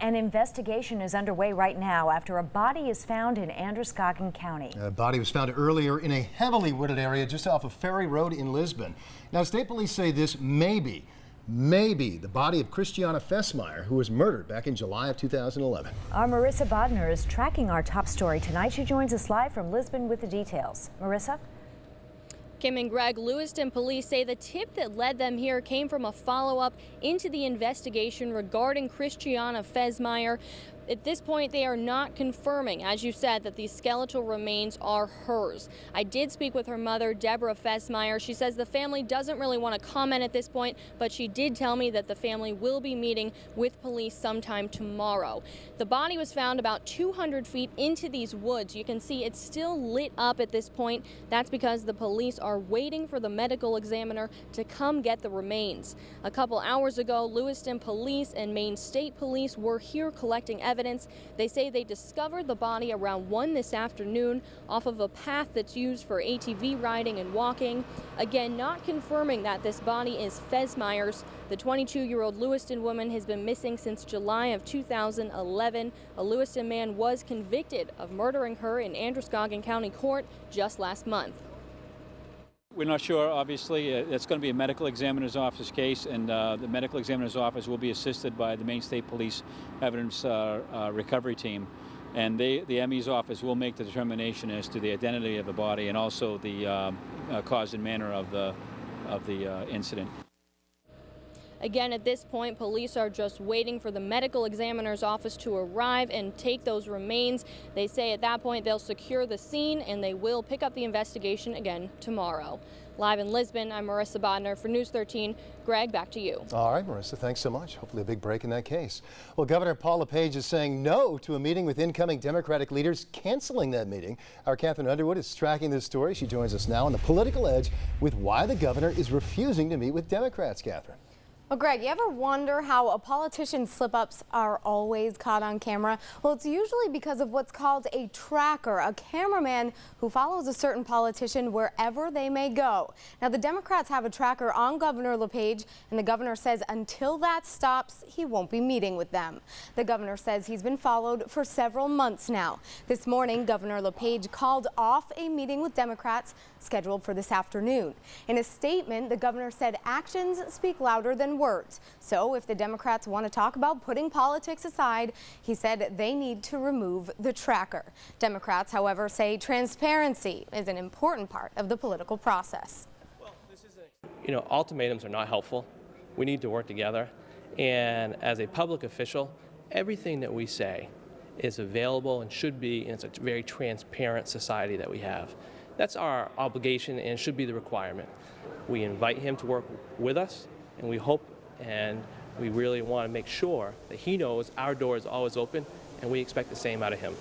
An investigation is underway right now after a body is found in Androscoggin County. A body was found earlier in a heavily wooded area just off of Ferry Road in Lisbon. Now, state police say this may be the body of Christiana Fesmeyer, who was murdered back in July of 2011. Our Marissa Bodner is tracking our top story tonight. She joins us live from Lisbon with the details. Marissa? Kim and Greg, Lewiston police say the tip that led them here came from a follow-up into the investigation regarding Christiana Fesmeyer. At this point, they are not confirming, as you said, that these skeletal remains are hers. I did speak with her mother, Deborah Fesmeyer. She says the family doesn't really want to comment at this point, but she did tell me that the family will be meeting with police sometime tomorrow. The body was found about 200 feet into these woods. You can see it's still lit up at this point. That's because the police are waiting for the medical examiner to come get the remains. A couple hours ago, Lewiston police and Maine State Police were here collecting evidence. They say they discovered the body around 1 this afternoon off of a path that's used for ATV riding and walking. Again, not confirming that this body is Fesmeyer's. The 22-year-old Lewiston woman has been missing since July of 2011. A Lewiston man was convicted of murdering her in Androscoggin County Court just last month. We're not sure, obviously. It's going to be a medical examiner's office case, and the medical examiner's office will be assisted by the Maine State Police Evidence Recovery Team. And the ME's office will make the determination as to the identity of the body and also the cause and manner of the incident. Again, at this point, police are just waiting for the medical examiner's office to arrive and take those remains. They say at that point they'll secure the scene and they will pick up the investigation again tomorrow. Live in Lisbon, I'm Marissa Bodner for News 13. Greg, back to you. All right, Marissa, thanks so much. Hopefully a big break in that case. Well, Governor Paul LePage is saying no to a meeting with incoming Democratic leaders, canceling that meeting. Our Catherine Underwood is tracking this story. She joins us now on the Political Edge with why the governor is refusing to meet with Democrats. Catherine. Well, Greg, you ever wonder how a politician's slip-ups are always caught on camera? Well, it's usually because of what's called a tracker, a cameraman who follows a certain politician wherever they may go. Now, the Democrats have a tracker on Governor LePage, and the governor says until that stops, he won't be meeting with them. The governor says he's been followed for several months now. This morning, Governor LePage called off a meeting with Democrats scheduled for this afternoon. In a statement, the governor said actions speak louder than words. So if the Democrats want to talk about putting politics aside, he said they need to remove the tracker. Democrats, however, say transparency is an important part of the political process. Well, ultimatums are not helpful. We need to work together. And as a public official, everything that we say is available and should be, and it's a very transparent society that we have. That's our obligation and should be the requirement. We invite him to work with us, and we hope and we really want to make sure that he knows our door is always open, and we expect the same out of him.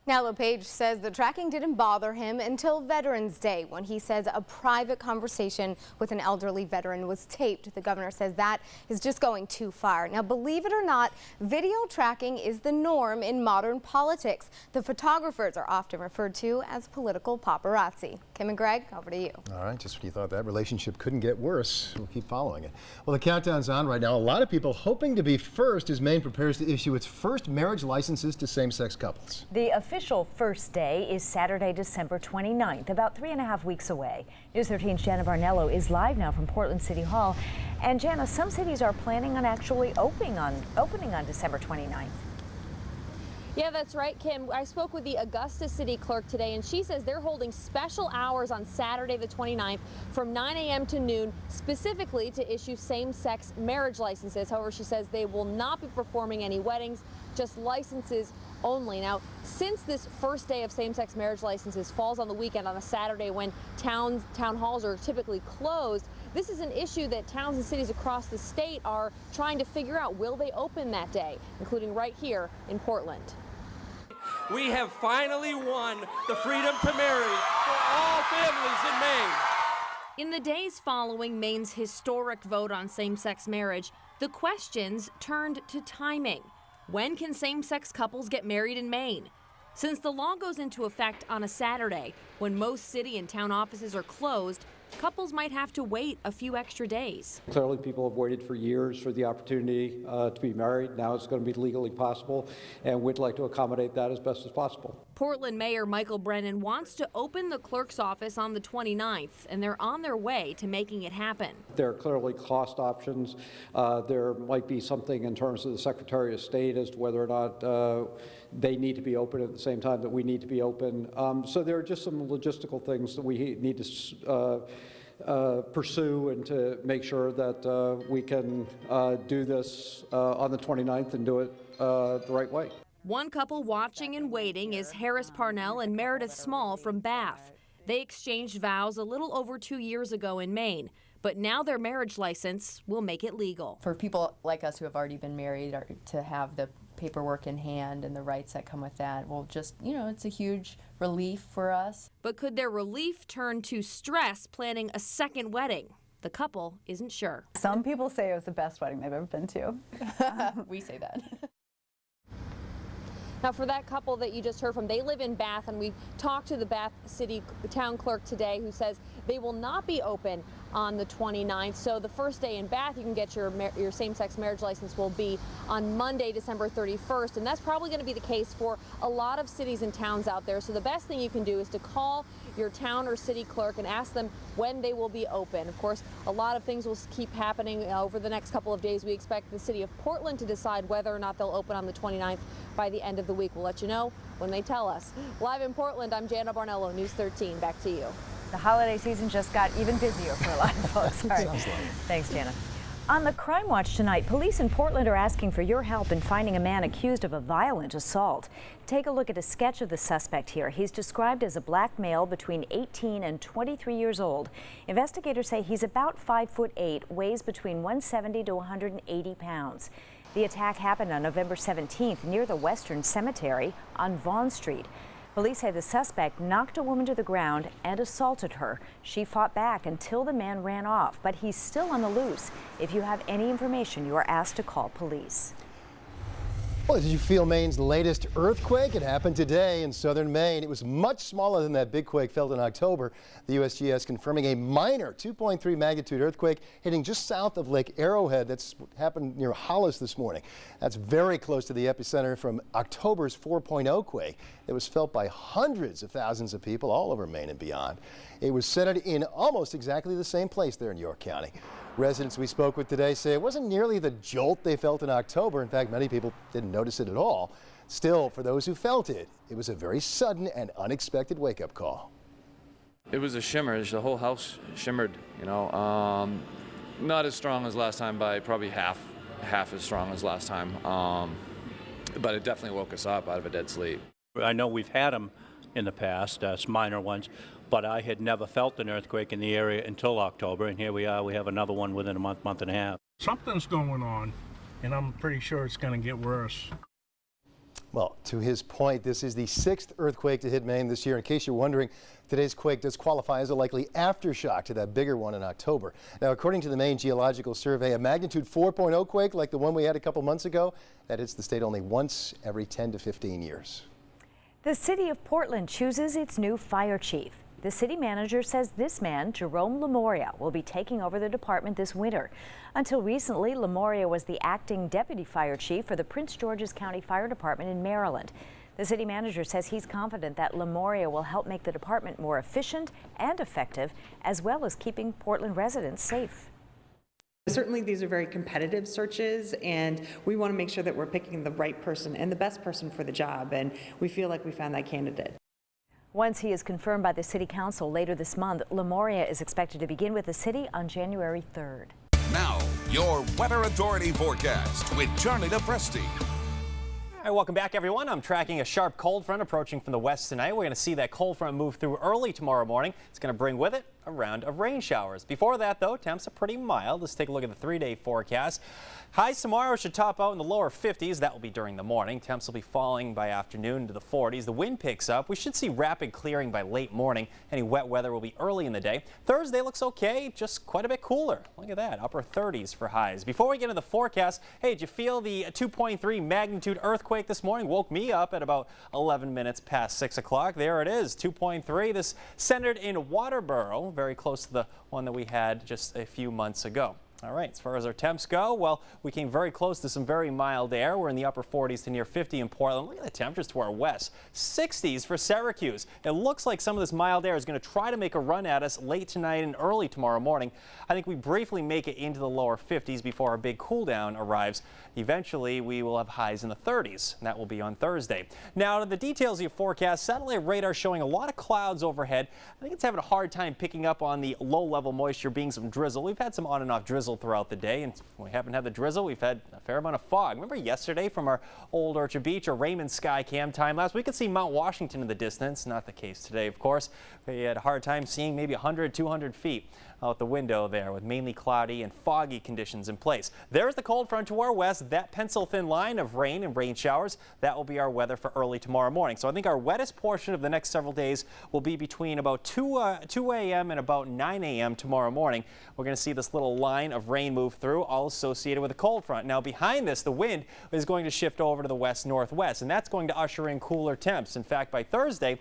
Now, LePage says the tracking didn't bother him until Veterans Day, when he says a private conversation with an elderly veteran was taped. The governor says that is just going too far. Now, believe it or not, video tracking is the norm in modern politics. The photographers are often referred to as political paparazzi. Kim and Greg, over to you. All right, just when you thought that relationship couldn't get worse, we'll keep following it. Well, the countdown's on right now. A lot of people hoping to be first as Maine prepares to issue its first marriage licenses to same-sex couples. The official first day is Saturday, December 29th, about 3.5 weeks away. News 13's Jana Barnello is live now from Portland City Hall. And Jana, some cities are planning on actually opening on December 29th. Yeah, that's right, Kim. I spoke with the Augusta City Clerk today, and she says they're holding special hours on Saturday the 29th from 9 a.m. to noon, specifically to issue same-sex marriage licenses. However, she says they will not be performing any weddings, just licenses only. Now, since this first day of same-sex marriage licenses falls on the weekend on a Saturday when town halls are typically closed, this is an issue that towns and cities across the state are trying to figure out. Will they open that day, including right here in Portland? We have finally won the freedom to marry for all families in Maine. In the days following Maine's historic vote on same-sex marriage, the questions turned to timing. When can same-sex couples get married in Maine? Since the law goes into effect on a Saturday, when most city and town offices are closed, couples might have to wait a few extra days. Clearly, people have waited for years for the opportunity to be married. Now it's going to be legally possible, and we'd like to accommodate that as best as possible. Portland Mayor Michael Brennan wants to open the clerk's office on the 29th, and they're on their way to making it happen. There are clearly cost options. There might be something in terms of the Secretary of State as to whether or not they need to be open at the same time that we need to be open. So there are just some logistical things that we need to pursue and to make sure that we can do this on the 29th and do it the right way. One couple watching and waiting is Harris Parnell and Meredith Small from Bath. They exchanged vows a little over 2 years ago in Maine, but now their marriage license will make it legal. For people like us who have already been married, to have the paperwork in hand and the rights that come with that will just, it's a huge relief for us. But could their relief turn to stress planning a second wedding? The couple isn't sure. Some people say it was the best wedding they've ever been to. We say that. Now, for that couple that you just heard from, they live in Bath, and we talked to the Bath City Town Clerk today, who says they will not be open on the 29th. So the first day in Bath, you can get your same-sex marriage license will be on Monday, December 31st, and that's probably going to be the case for a lot of cities and towns out there. So the best thing you can do is to call your town or city clerk and ask them when they will be open. Of course, a lot of things will keep happening over the next couple of days. We expect the city of Portland to decide whether or not they'll open on the 29th by the end of the week. We'll let you know when they tell us. Live in Portland, I'm Jana Barnello, News 13. Back to you. The holiday season just got even busier for a lot of folks. All right. Sounds like. Thanks, Jana. On the Crime Watch tonight, police in Portland are asking for your help in finding a man accused of a violent assault. Take a look at a sketch of the suspect here. He's described as a black male between 18 and 23 years old. Investigators say he's about 5'8", weighs between 170 to 180 pounds. The attack happened on November 17th near the Western Cemetery on Vaughn Street. Police say the suspect knocked a woman to the ground and assaulted her. She fought back until the man ran off, but he's still on the loose. If you have any information, you are asked to call police. Well, did you feel Maine's latest earthquake? It happened today in southern Maine. It was much smaller than that big quake felt in October. The USGS confirming a minor 2.3 magnitude earthquake hitting just south of Lake Arrowhead. That's happened near Hollis this morning. That's very close to the epicenter from October's 4.0 quake that was felt by hundreds of thousands of people all over Maine and beyond. It was centered in almost exactly the same place there in York County. Residents we spoke with today say it wasn't nearly the jolt they felt in October. In fact, many people didn't notice it at all. Still, for those who felt it, it was a very sudden and unexpected wake-up call. It was a shimmer. The whole house shimmered, not as strong as last time by probably half as strong as last time. But it definitely woke us up out of a dead sleep. I know we've had them in the past, minor ones, but I had never felt an earthquake in the area until October, and here we are. We have another one within a month and a half. Something's going on, and I'm pretty sure it's going to get worse. Well, to his point, this is the 6th earthquake to hit Maine this year. In case you're wondering, today's quake does qualify as a likely aftershock to that bigger one in October. Now, according to the Maine Geological Survey, a magnitude 4.0 quake like the one we had a couple months ago, that hits the state only once every 10 to 15 years. The city of Portland chooses its new fire chief. The city manager says this man, Jerome Lamoria, will be taking over the department this winter. Until recently, Lamoria was the acting deputy fire chief for the Prince George's County Fire Department in Maryland. The city manager says he's confident that Lamoria will help make the department more efficient and effective, as well as keeping Portland residents safe. Certainly these are very competitive searches, and we want to make sure that we're picking the right person and the best person for the job, and we feel like we found that candidate. Once he is confirmed by the City Council later this month, Lamoria is expected to begin with the city on January 3rd. Now, your Weather Authority forecast with Charlie DePresti. All right, welcome back, everyone. I'm tracking a sharp cold front approaching from the west tonight. We're going to see that cold front move through early tomorrow morning. It's going to bring with it a round of rain showers. Before that, though, temps are pretty mild. Let's take a look at the 3-day forecast. Highs tomorrow should top out in the lower 50s. That will be during the morning. Temps will be falling by afternoon to the 40s. The wind picks up. We should see rapid clearing by late morning. Any wet weather will be early in the day. Thursday looks okay, just quite a bit cooler. Look at that, upper 30s for highs. Before we get into the forecast, hey, did you feel the 2.3 magnitude earthquake this morning? Woke me up at about 11 minutes past 6 o'clock. There it is, 2.3. This centered in Waterboro. very close to the one that we had just a few months ago. All right, as far as our temps go, well, we came very close to some very mild air. We're in the upper 40s to near 50 in Portland. Look at the temperatures to our west. 60s for Syracuse. It looks like some of this mild air is going to try to make a run at us late tonight and early tomorrow morning. I think we briefly make it into the lower 50s before our big cool down arrives. Eventually, we will have highs in the 30s, and that will be on Thursday. Now, to the details of your forecast, satellite radar showing a lot of clouds overhead. I think it's having a hard time picking up on the low-level moisture being some drizzle. We've had some on and off drizzle throughout the day, and when we haven't had the drizzle, we've had a fair amount of fog. Remember yesterday from our Old Orchard Beach or Raymond Sky Cam time lapse, we could see Mount Washington in the distance. Not the case today, of course. We had a hard time seeing maybe 100, 200 feet out the window there with mainly cloudy and foggy conditions in place. There's the cold front to our west, that pencil-thin line of rain and rain showers. That will be our weather for early tomorrow morning. So I think our wettest portion of the next several days will be between about 2 a.m. and about 9 a.m. tomorrow morning. We're going to see this little line of rain move through, all associated with a cold front. Now behind this, the wind is going to shift over to the west-northwest, and that's going to usher in cooler temps. In fact, by Thursday,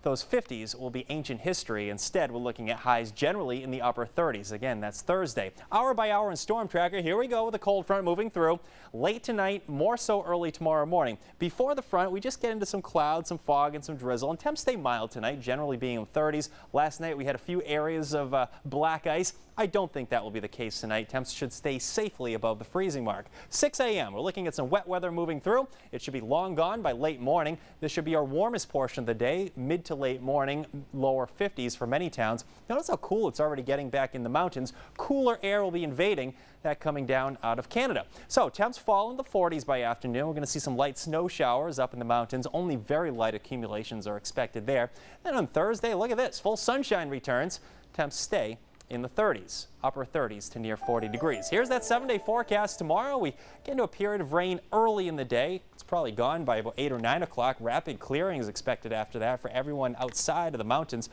those 50s will be ancient history. Instead, we're looking at highs generally in the upper 30s. Again, that's Thursday. Hour by hour in Storm Tracker. Here we go with the cold front moving through. Late tonight, more so early tomorrow morning. Before the front, we just get into some clouds, some fog, and some drizzle. And temps stay mild tonight, generally being in the 30s. Last night, we had a few areas of black ice. I don't think that will be the case tonight. Temps should stay safely above the freezing mark. 6 a.m. We're looking at some wet weather moving through. It should be long gone by late morning. This should be our warmest portion of the day, mid to late morning, lower 50s for many towns. Notice how cool it's already getting back in the mountains. Cooler air will be invading that coming down out of Canada. So temps fall in the 40s by afternoon. We're going to see some light snow showers up in the mountains. Only very light accumulations are expected there. And on Thursday, look at this. Full sunshine returns. Temps stay in the 30s, upper 30s to near 40 degrees. Here's that 7-day forecast tomorrow. We get into a period of rain early in the day. It's probably gone by about 8 or 9 o'clock. Rapid clearing is expected after that for everyone outside of the mountains.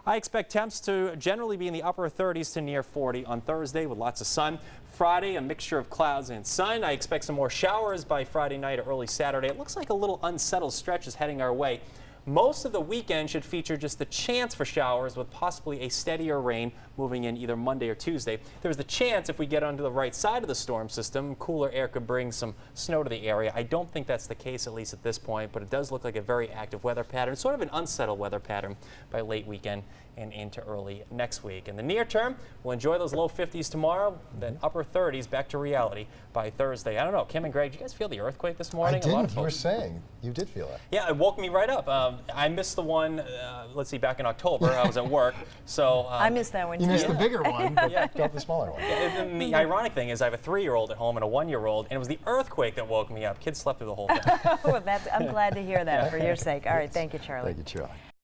I expect temps to generally be in the upper 30s to near 40 on Thursday with lots of sun. Friday, a mixture of clouds and sun. I expect some more showers by Friday night or early Saturday. It looks like a little unsettled stretch is heading our way. Most of the weekend should feature just the chance for showers with possibly a steadier rain moving in either Monday or Tuesday. There's the chance if we get onto the right side of the storm system, cooler air could bring some snow to the area. I don't think that's the case, at least at this point, but it does look like a very active weather pattern, sort of an unsettled weather pattern by late weekend and into early next week. In the near term, we'll enjoy those low 50s tomorrow, then upper 30s back to reality by Thursday. I don't know, Kim and Greg, did you guys feel the earthquake this morning? I didn't. You were saying you did feel it. Yeah, it woke me right up. I missed the one, let's see, back in October. I was at work, so... I missed that one too. You missed the bigger one, but felt the smaller one. And the ironic thing is I have a 3-year-old at home and a 1-year-old, and it was the earthquake that woke me up. Kids slept through the whole thing. Well, I'm glad to hear that for your sake. All right, thank you, Charlie. Thank you, Charlie.